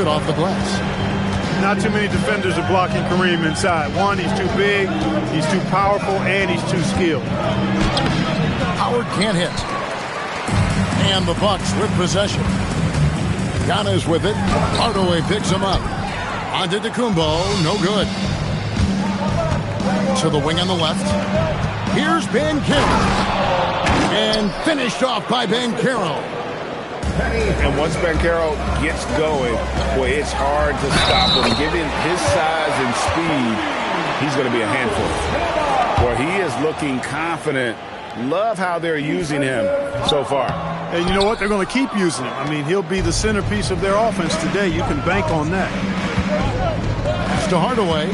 good off the glass. Not too many defenders are blocking Kareem inside. One, he's too big, he's too powerful, and he's too skilled. Howard can't hit. And the Bucks with possession. Giannis with it. Hardaway picks him up. Antetokounmpo, no good. To the wing on the left. Here's Banchero. And finished off by Banchero. And once Banchero gets going, boy, it's hard to stop him. Given his size and speed, he's going to be a handful. Boy, he is looking confident. Love how they're using him so far. And you know what? They're going to keep using him. I mean, he'll be the centerpiece of their offense today. You can bank on that. It's to Hardaway.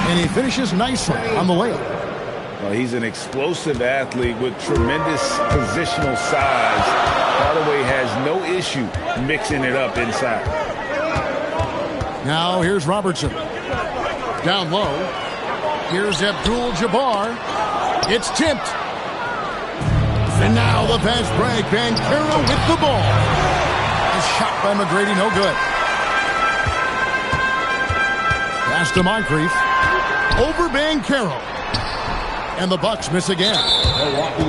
And he finishes nicely on the layup. Well, he's an explosive athlete with tremendous positional size. Hardaway has no issue mixing it up inside. Now here's Robertson. Down low. Here's Abdul-Jabbar. It's tipped. And now the fast break. Banchero with the ball. A shot by McGrady, no good. Pass to Moncrief. Over Banchero. And the Bucks miss again.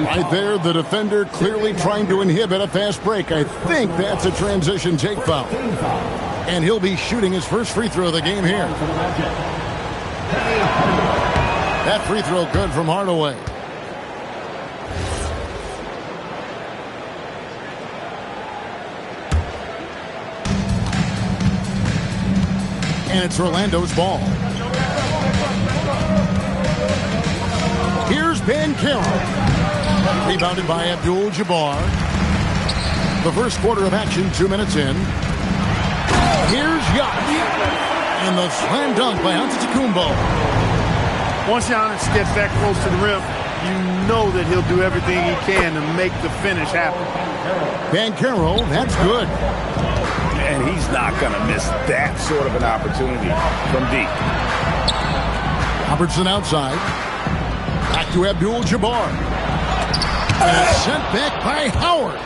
Right there, the defender clearly trying to inhibit a fast break. I think that's a transition take foul. And he'll be shooting his first free throw of the game here. That free throw good from Hardaway. And it's Orlando's ball. Here's Banchero. Rebounded by Abdul-Jabbar. The first quarter of action, 2 minutes in. Here's Giannis. And the slam dunk by Antetokounmpo. Once Giannis gets that close to the rim, you know that he'll do everything he can to make the finish happen. Banchero, that's good. And he's not going to miss that sort of an opportunity from deep. Robertson outside. Back to Abdul-Jabbar. And sent back by Howard.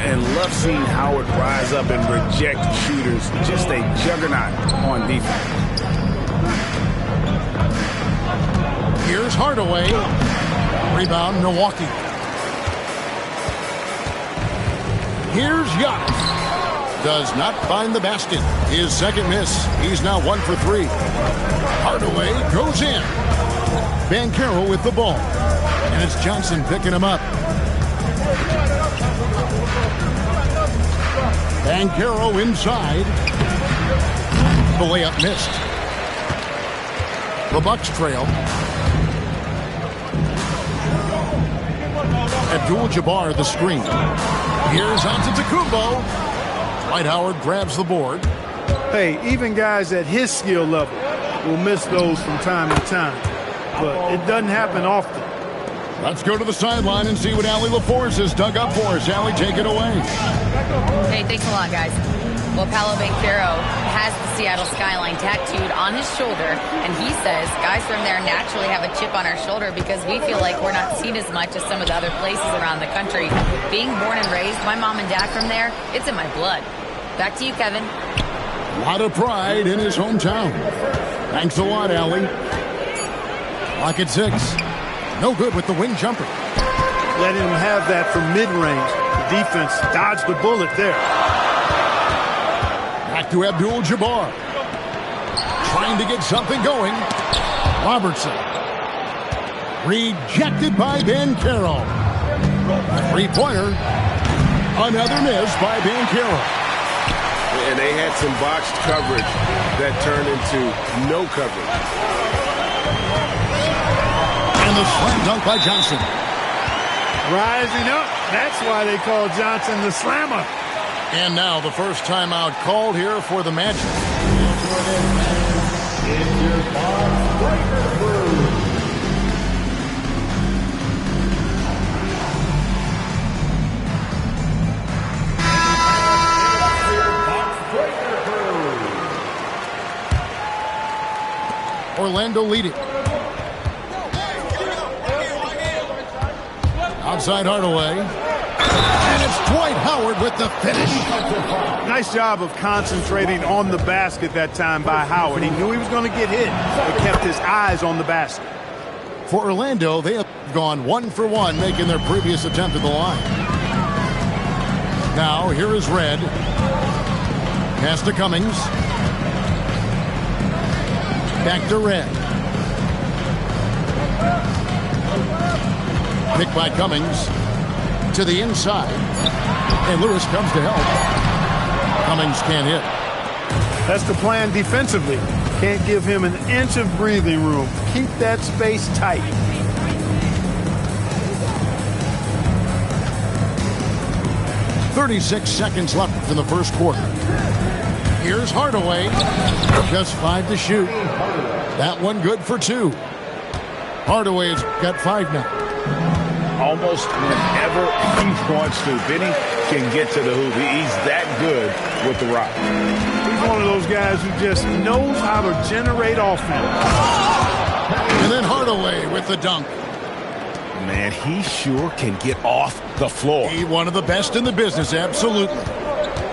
And love seeing Howard rise up and reject shooters. Just a juggernaut on defense. Here's Hardaway. Rebound, Milwaukee. Here's Giannis. Does not find the basket. His second miss. He's now 1 for 3. Hardaway goes in. Banchero with the ball. And it's Johnson picking him up. Banchero inside. The layup missed. The Bucks trail. Abdul-Jabbar the screen. Here's Antetokounmpo. Dwight Howard grabs the board. Hey, even guys at his skill level will miss those from time to time. But it doesn't happen often. Let's go to the sideline and see what Allie LaForce has dug up for us. Allie, take it away. Hey, thanks a lot, guys. Well, Paolo Banchero has the Seattle skyline tattooed on his shoulder, and he says guys from there naturally have a chip on our shoulder because we feel like we're not seen as much as some of the other places around the country. Being born and raised, my mom and dad from there, it's in my blood. Back to you, Kevin. A lot of pride in his hometown. Thanks a lot, Allie. Clock at 6. No good with the wing jumper. Letting him have that from mid-range. The defense dodged the bullet there. Back to Abdul-Jabbar. Trying to get something going. Robertson. Rejected by Banchero. Three-pointer. Another miss by Banchero. And they had some boxed coverage that turned into no coverage. And the slam dunk by Johnson. Rising up. That's why they call Johnson the slammer. And now the first timeout called here for the Magic. Orlando leading. inside Hardaway. And it's Dwight Howard with the finish. Nice job of concentrating on the basket that time by Howard. He knew he was going to get hit, but kept his eyes on the basket. For Orlando, they have gone 1 for 1, making their previous attempt at the line. Now, here is Red. Pass to Cummings. Back to Red. Picked by Cummings. To the inside. And Lewis comes to help. Cummings can't hit. That's the plan defensively. Can't give him an inch of breathing room. Keep that space tight. .36 seconds left in the first quarter. Here's Hardaway. Just 5 to shoot. That one good for 2. Hardaway's got 5 now. Almost whenever he wants to, Benny can get to the hoop. He's that good with the rock. He's one of those guys who just knows how to generate offense. And then Hardaway with the dunk. Man, he sure can get off the floor. He's one of the best in the business, absolutely.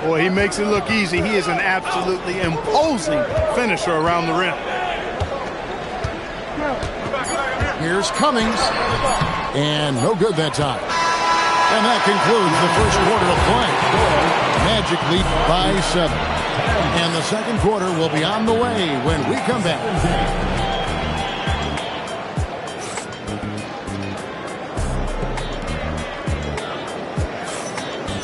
Boy, he makes it look easy. He is an absolutely imposing finisher around the rim. Here's Cummings. And no good that time. And that concludes the first quarter of play. Magic lead by 7. And the second quarter will be on the way when we come back.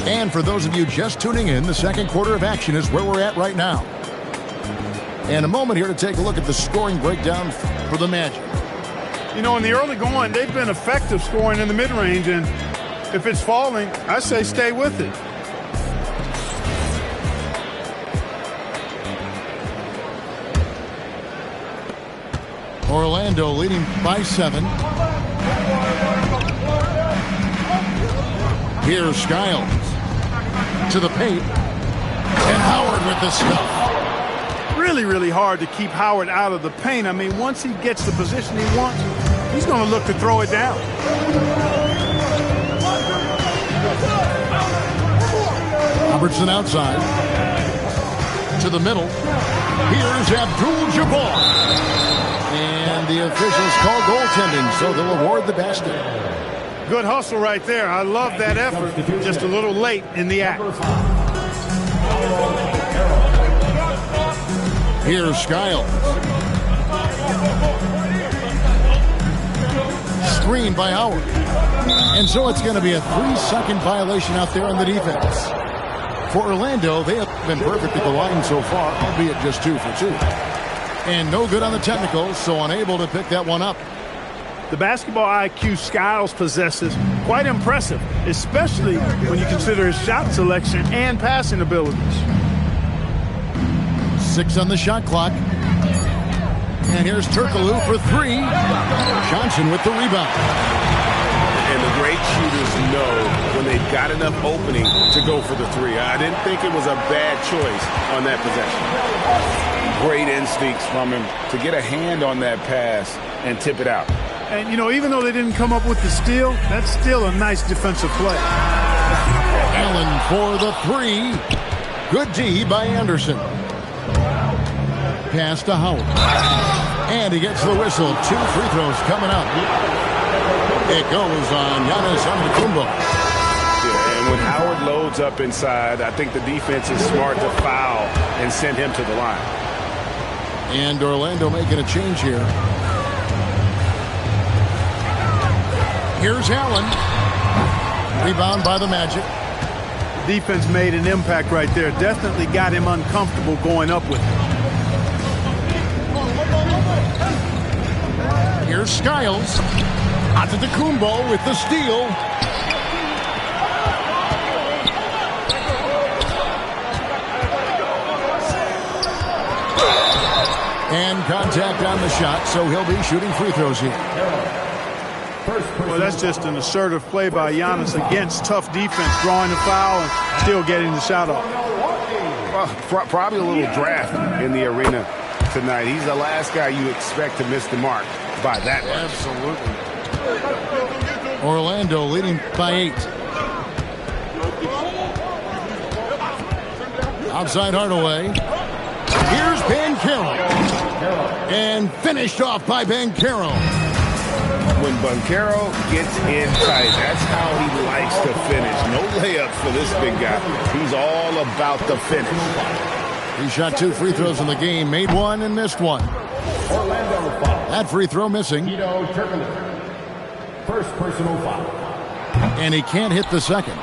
And for those of you just tuning in, the second quarter of action is where we're at right now. And a moment here to take a look at the scoring breakdown for the Magic. You know, in the early going, they've been effective scoring in the mid-range, and if it's falling, I say stay with it. Orlando leading by 7. Here's Skiles to the paint, and Howard with the stuff. Really, really hard to keep Howard out of the paint. I mean, once he gets the position he wants, he's going to look to throw it down. Robertson outside. To the middle. Here's Abdul-Jabbar. And the officials call goaltending, so they'll award the basket. Good hustle right there. I love that effort. Just a little late in the act. Here's Skiles. Screen by Howard. And so it's going to be a 3-second violation out there on the defense. For Orlando, they have been perfect at the line so far, albeit just 2 for 2. And no good on the technicals, so unable to pick that one up. The basketball IQ Skiles possesses quite impressive, especially when you consider his shot selection and passing abilities. 6 on the shot clock. And here's Turkoglu for 3. Johnson with the rebound. And the great shooters know when they've got enough opening to go for the 3. I didn't think it was a bad choice on that possession. Great instincts from him to get a hand on that pass and tip it out. And, you know, even though they didn't come up with the steal, that's still a nice defensive play. Allen for the 3. Good D by Anderson. Pass to Howard. And he gets the whistle. 2 free throws coming up. It goes on Giannis Antetokounmpo. Yeah, and when Howard loads up inside, I think the defense is smart to foul and send him to the line. And Orlando making a change here. Here's Allen. Rebound by the Magic. Defense made an impact right there. Definitely got him uncomfortable going up with it. Here's Skiles. Antetokounmpo with the steal. And contact on the shot, so he'll be shooting free throws here. Well, that's just an assertive play by Giannis against tough defense, drawing the foul and still getting the shot off. Well, probably a little draft in the arena tonight. He's the last guy you expect to miss the mark by that much. Absolutely. Orlando leading by 8. Outside Hardaway. Here's Banchero. And finished off by Banchero. When Banchero gets in tight, that's how he likes to finish. No layups for this big guy. He's all about the finish. He shot 2 free throws in the game, made 1 and missed 1. That free throw missing. First personal foul. And he can't hit the second.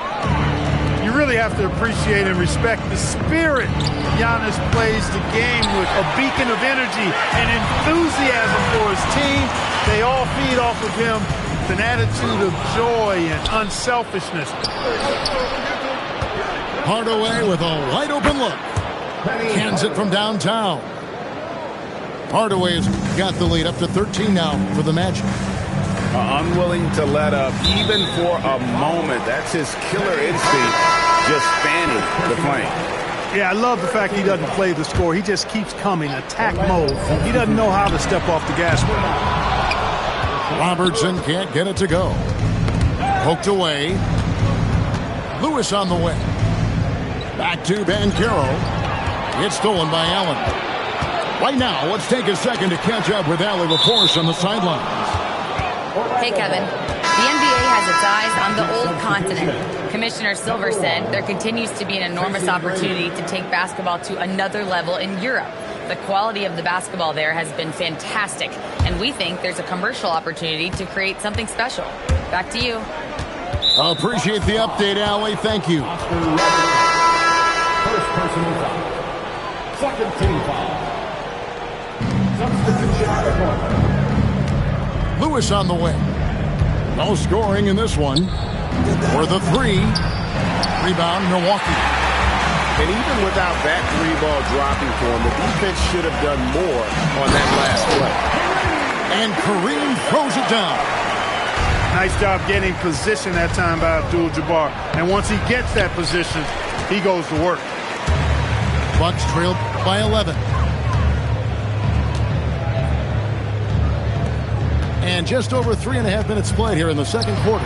You really have to appreciate and respect the spirit Giannis plays the game with, a beacon of energy and enthusiasm for his team. They all feed off of him with an attitude of joy and unselfishness. Hardaway with a wide open look. Cans it from downtown. Hardaway has got the lead up to 13 now for the Magic. Unwilling to let up even for a moment. That's his killer instinct, just fanning the flame. Yeah, I love the fact he doesn't play the score. He just keeps coming, attack mode. He doesn't know how to step off the gas pedal. Robertson can't get it to go. Poked away. Lewis on the way. Back to Banchero. It's stolen by Allen. Right now, let's take a second to catch up with Allie LaForce on the sidelines. Hey, Kevin. The NBA has its eyes on the old continent. Commissioner Silver said there continues to be an enormous opportunity to take basketball to another level in Europe. The quality of the basketball there has been fantastic, and we think there's a commercial opportunity to create something special. Back to you. Appreciate the update, Allie. Thank you. First personal foul. Second team foul. Substitution. Lewis on the way. No scoring in this one. For the 3. Rebound, Milwaukee. And even without that 3-ball dropping for him, the defense should have done more on that last play. And Kareem throws it down. Nice job getting position that time by Abdul-Jabbar. And once he gets that position, he goes to work. Bucks trailed by 11. And just over 3.5 minutes played here in the second quarter.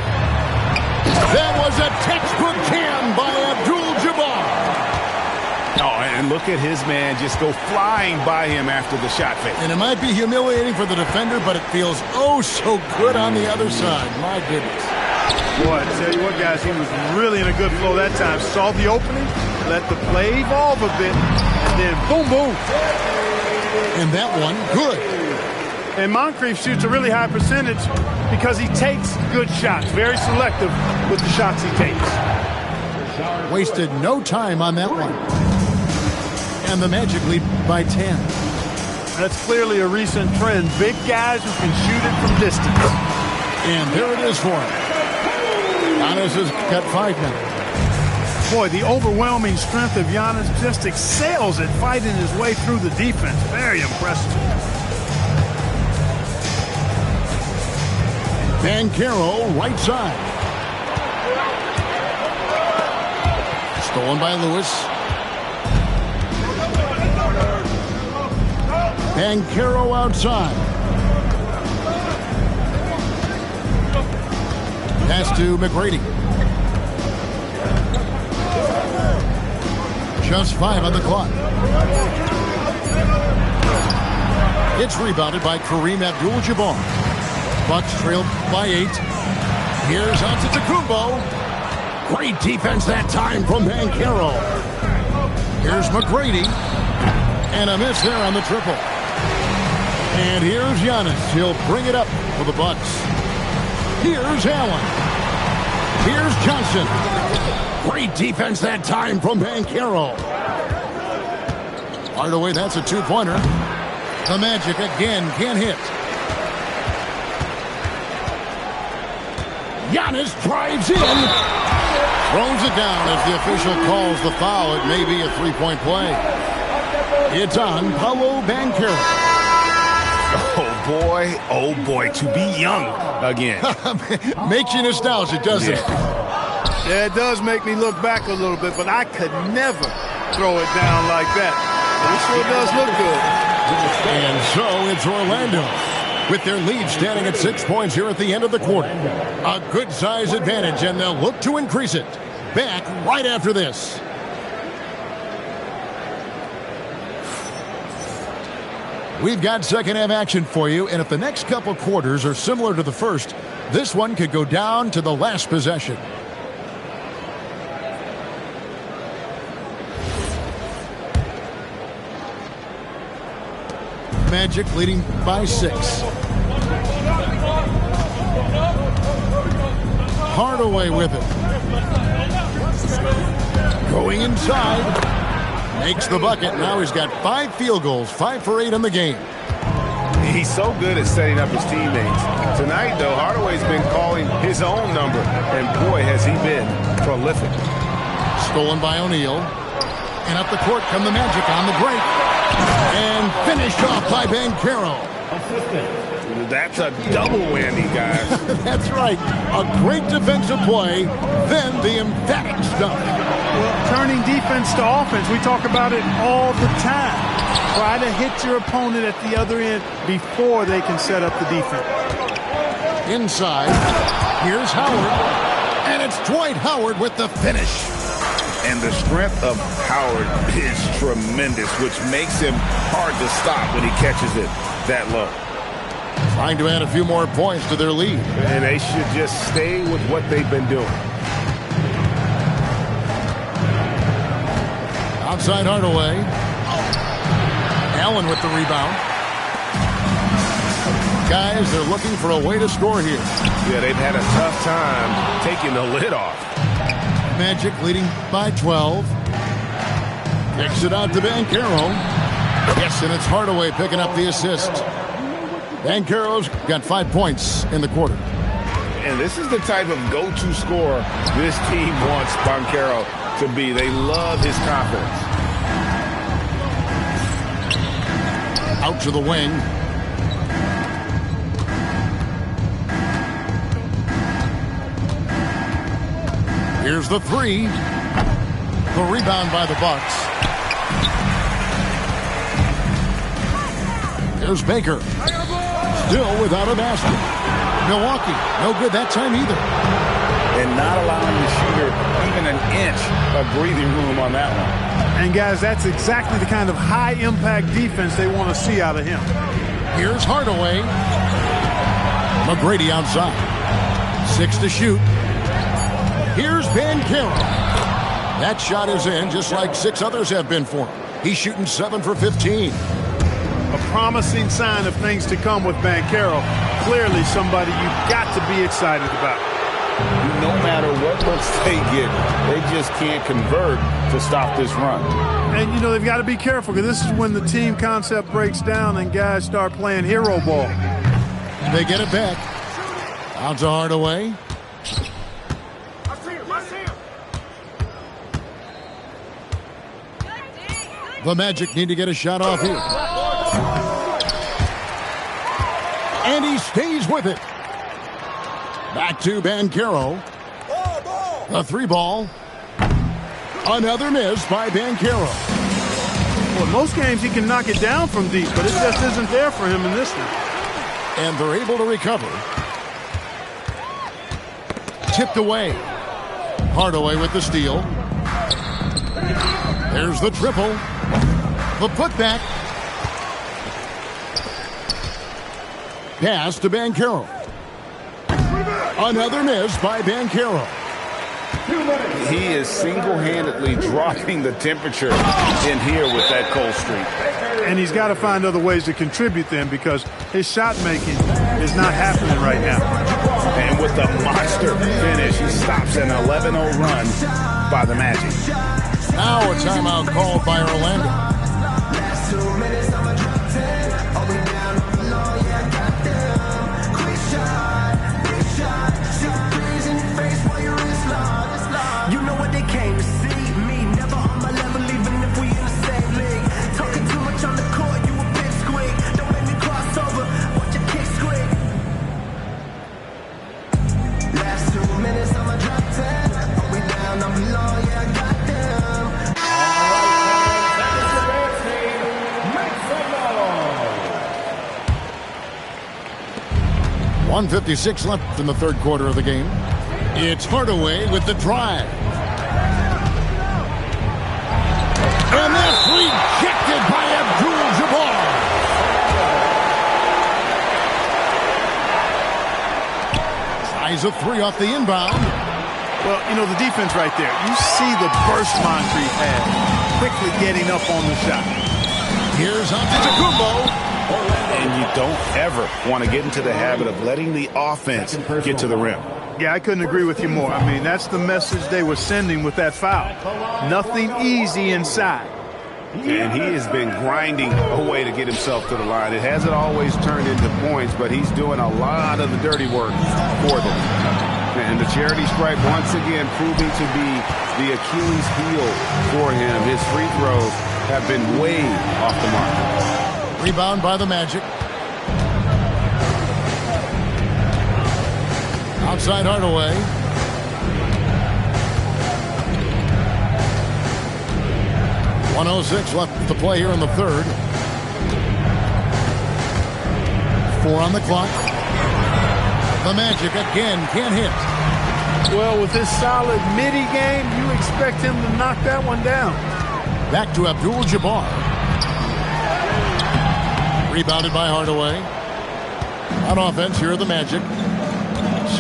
That was a textbook can by Abdul-Jabbar. Oh, and look at his man just go flying by him after the shot fake. And it might be humiliating for the defender, but it feels oh so good on the other side. My goodness. Boy, I tell you what, guys, he was really in a good flow that time. Saw the opening, let the play evolve a bit, and then boom, boom. And that one, good. And Moncrief shoots a really high percentage because he takes good shots. Very selective with the shots he takes. Wasted no time on that one. And the Magic lead by 10. That's clearly a recent trend. Big guys who can shoot it from distance. And there it is for him. Giannis has got 5 now. Boy, the overwhelming strength of Giannis just excels at fighting his way through the defense. Very impressive. Banchero, right side. Stolen by Lewis. Banchero outside. Pass to McGrady. Just 5 on the clock. It's rebounded by Kareem Abdul-Jabbar. Bucks trailed by 8. Here's Antetokounmpo. Great defense that time from Banchero. Here's McGrady. And a miss there on the triple. And here's Giannis. He'll bring it up for the Bucks. Here's Allen. Here's Johnson. Great defense that time from Banchero. Hardaway, that's a 2-pointer. The Magic again can't hit. Giannis drives in. Throws it down as the official calls the foul. It may be a 3-point play. It's on Paolo Banchero. Oh boy, to be young again. Makes you nostalgic, doesn't it? Yeah, it does make me look back a little bit, but I could never throw it down like that. But it sure does look good. And so it's Orlando. with their lead standing at 6 points here at the end of the quarter. A good size advantage, and they'll look to increase it. Back right after this. We've got second half action for you, and if the next couple quarters are similar to the first, this one could go down to the last possession. Magic leading by 6. Hardaway with it. Going inside. Makes the bucket. Now he's got 5 field goals, 5 for 8 in the game. He's so good at setting up his teammates. Tonight, though, Hardaway's been calling his own number, and boy, has he been prolific. Stolen by O'Neal. And up the court come the Magic on the break. And finished off by Banchero. That's a double whammy, guys. That's right. A great defensive play, then the emphatic stuff. Well, turning defense to offense, we talk about it all the time. Try to hit your opponent at the other end before they can set up the defense. Inside, here's Howard, and it's Dwight Howard with the finish. And the strength of Howard is tremendous, which makes him hard to stop when he catches it that low. Trying to add a few more points to their lead. And they should just stay with what they've been doing. Outside Hardaway. Allen with the rebound. Guys, they're looking for a way to score here. Yeah, they've had a tough time taking the lid off. Magic leading by 12. Kicks it out to Banchero. Yes, and it's Hardaway picking up the assist. Banchero's got 5 points in the quarter. And this is the type of go-to scorer this team wants Banchero to be. They love his confidence. Out to the wing. Here's the 3. The rebound by the Bucks. There's Baker. Still without a basket. Milwaukee, no good that time either. And not allowing the shooter even an inch of breathing room on that one. And guys, that's exactly the kind of high-impact defense they want to see out of him. Here's Hardaway. McGrady outside. 6 to shoot. Here's Banchero. That shot is in, just like 6 others have been for him. He's shooting 7 for 15. A promising sign of things to come with Banchero. Clearly somebody you've got to be excited about. No matter what looks they get, they just can't convert to stop this run. And, you know, they've got to be careful because this is when the team concept breaks down and guys start playing hero ball. They get it back. Out to Hardaway. The Magic need to get a shot off here. And he stays with it. Back to Banchero. A 3 ball. Another miss by Banchero. Well, in most games he can knock it down from deep, but it just isn't there for him in this one. And they're able to recover. Tipped away. Hardaway with the steal. There's the triple. The putback. Pass to Banchero. Another miss by Banchero. He is single-handedly dropping the temperature in here with that cold streak. And he's got to find other ways to contribute then because his shot making is not happening right now. And with the monster finish, he stops an 11-0 run by the Magic. Now a timeout called by Orlando. 1:56 left in the third quarter of the game. It's Hardaway with the drive. And that's rejected by Abdul-Jabbar. Tries a three off the inbound. Well, you know, the defense right there. You see the burst Moncrief had, quickly getting up on the shot. Here's Antetokounmpo. And you don't ever want to get into the habit of letting the offense get to the rim. Yeah, I couldn't agree with you more. I mean, that's the message they were sending with that foul. Nothing easy inside. And he has been grinding away to get himself to the line. It hasn't always turned into points, but he's doing a lot of the dirty work for them. And the charity stripe once again proving to be the Achilles heel for him. His free throws have been way off the mark. Rebound by the Magic. Outside Hardaway. .106 left to play here in the third. 4 on the clock. The Magic again can't hit. Well, with his solid midi game, you expect him to knock that one down. Back to Abdul-Jabbar. Rebounded by Hardaway. On offense, here are the Magic.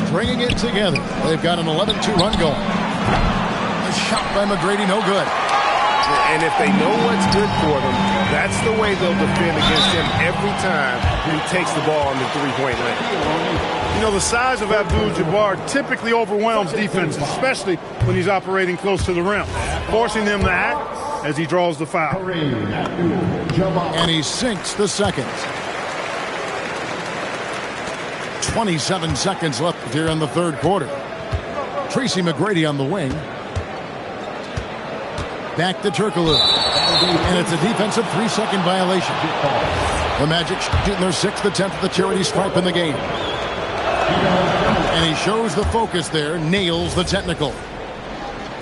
Stringing it together. They've got an 11-2 run going. A shot by McGrady, no good. And if they know what's good for them, that's the way they'll defend against him every time he takes the ball in the three-point line. You know, the size of Abdul-Jabbar typically overwhelms defenses, especially when he's operating close to the rim, forcing them to act as he draws the foul. And he sinks the second. 27 seconds left here in the third quarter. Tracy McGrady on the wing. Back to Turkoglu. And it's a defensive 3-second violation. The Magic shooting their 6th attempt at the charity stripe in the game. And he shows the focus there, nails the technical.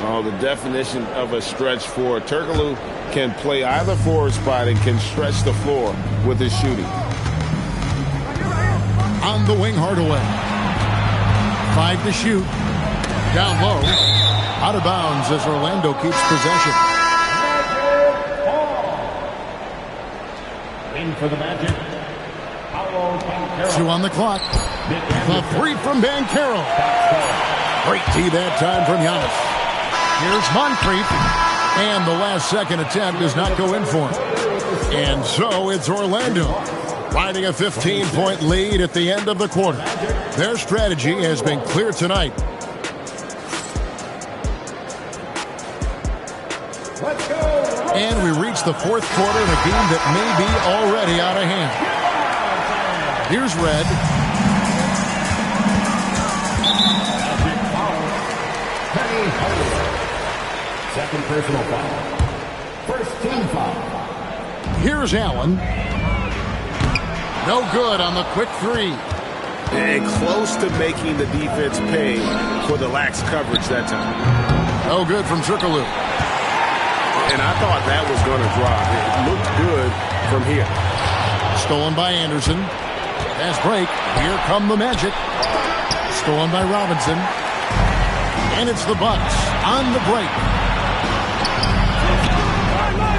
Oh, the definition of a stretch forward. Turkoglu can play either forward spot and can stretch the floor with his shooting. On the wing, Hardaway. 5 to shoot. Down low. Out of bounds as Orlando keeps possession. In for the Magic. 2 on the clock. The 3 from Banchero. Great tee that time from Giannis. Here's Moncrief. And the last second attempt does not go in for him. And so it's Orlando riding a 15-point lead at the end of the quarter. Their strategy has been clear tonight. And we reach the fourth quarter in a game that may be already out of hand. Here's Red. Second personal foul. First team foul. Here's Allen. No good on the quick 3. And close to making the defense pay for the lax coverage that time. No good from Turkoglu. And I thought that was going to drop. It looked good from here. Stolen by Anderson. Pass break. Here come the Magic. Stolen by Robinson. And it's the Bucks on the break.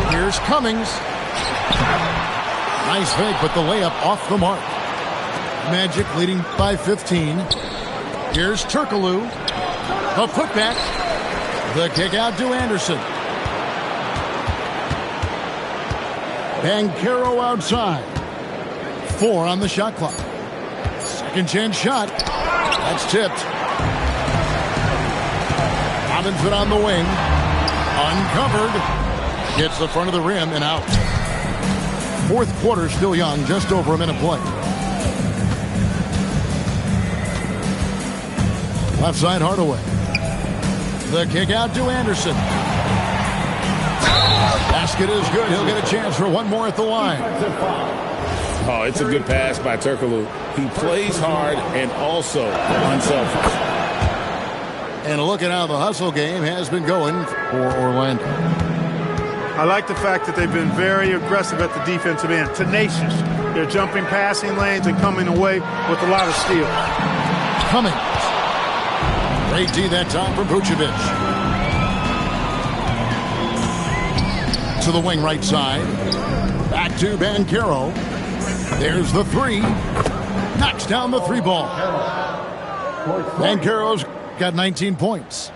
Here's Cummings. Nice fake, but the layup off the mark. Magic leading by 15. Here's Turkoglu. The putback. The kick out to Anderson. Banchero outside. 4 on the shot clock. Second chance shot. That's tipped. Robinson on the wing. Uncovered. Gets the front of the rim and out. Fourth quarter still young. Just over a minute play. Left side Hardaway. The kick out to Anderson. Basket is good. He'll get a chance for one more at the line. Oh, it's a good pass by Turkoglu. He plays hard and also unselfish. And look at how the hustle game has been going for Orlando. I like the fact that they've been very aggressive at the defensive end, tenacious. They're jumping passing lanes and coming away with a lot of steal. Cummings. Great D that time from Vucevic. To the wing right side. Back to Banchero. There's the three. Knocks down the three ball. Banchero's got 19 points.